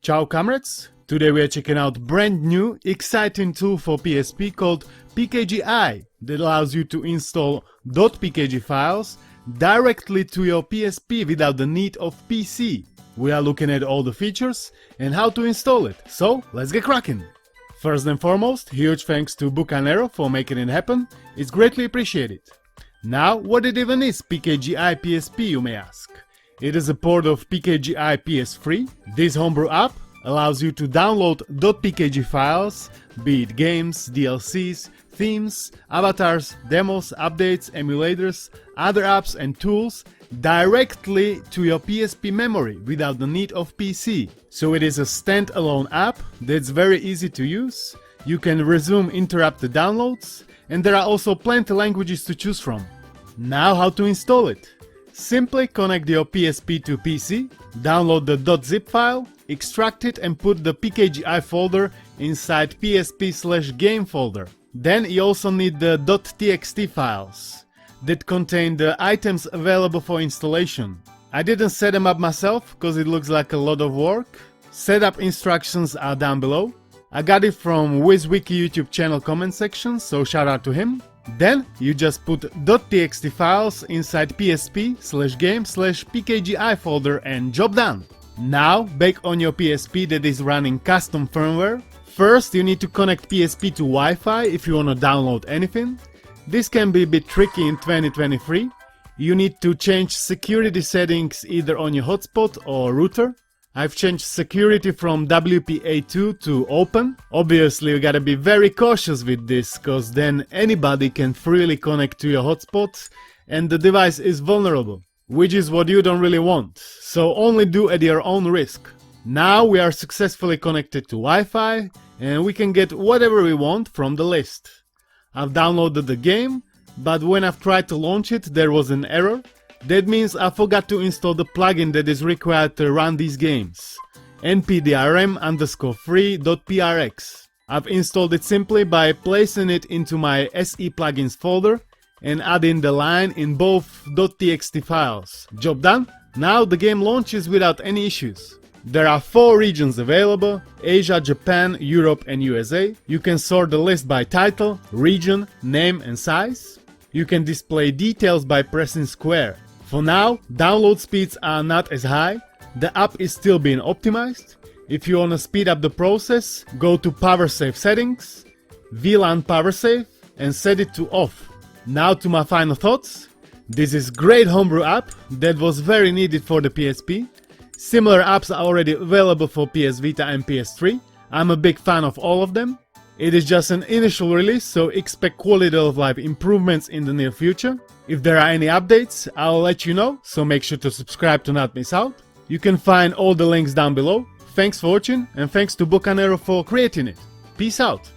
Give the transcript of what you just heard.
Ciao comrades! Today we are checking out brand new exciting tool for PSP called PKGi that allows you to install .pkg files directly to your PSP without the need of PC. We are looking at all the features and how to install it, so let's get cracking! First and foremost, huge thanks to Bucanero for making it happen, it's greatly appreciated. Now, what it even is PKGi PSP, you may ask? It is a port of PKGi PS3. This homebrew app allows you to download .pkg files, be it games, DLCs, themes, avatars, demos, updates, emulators, other apps and tools directly to your PSP memory without the need of PC. So it is a standalone app that's very easy to use. You can resume interrupted downloads, and there are also plenty languages to choose from. Now how to install it? Simply connect your PSP to PC, download the .zip file, extract it and put the PKGi folder inside PSP/game folder. Then you also need the .txt files that contain the items available for installation. I didn't set them up myself because it looks like a lot of work. Setup instructions are down below. I got it from WizWiki YouTube channel comment section, so shout out to him. Then you just put .txt files inside PSP/game/PKGi folder and job done. Now back on your PSP that is running custom firmware. First you need to connect PSP to Wi-Fi if you want to download anything. This can be a bit tricky in 2023. You need to change security settings either on your hotspot or router. I've changed security from WPA2 to open. Obviously you gotta be very cautious with this, cause then anybody can freely connect to your hotspot and the device is vulnerable, which is what you don't really want, so only do at your own risk. Now we are successfully connected to Wi-Fi and we can get whatever we want from the list. I've downloaded the game, but when I've tried to launch it there was an error. That means I forgot to install the plugin that is required to run these games, npdrm_free.prx. I've installed it simply by placing it into my SE plugins folder and adding the line in both .txt files. Job done. Now the game launches without any issues. There are 4 regions available: Asia, Japan, Europe and USA. You can sort the list by title, region, name and size. You can display details by pressing square. For now, download speeds are not as high, the app is still being optimized. If you want to speed up the process, go to Power Save settings, VLAN Power Save and set it to off. Now to my final thoughts. This is great homebrew app that was very needed for the PSP. Similar apps are already available for PS Vita and PS3. I'm a big fan of all of them. It is just an initial release, so expect quality of life improvements in the near future. If there are any updates, I'll let you know, so make sure to subscribe to not miss out. You can find all the links down below. Thanks for watching and thanks to Bucanero for creating it. Peace out!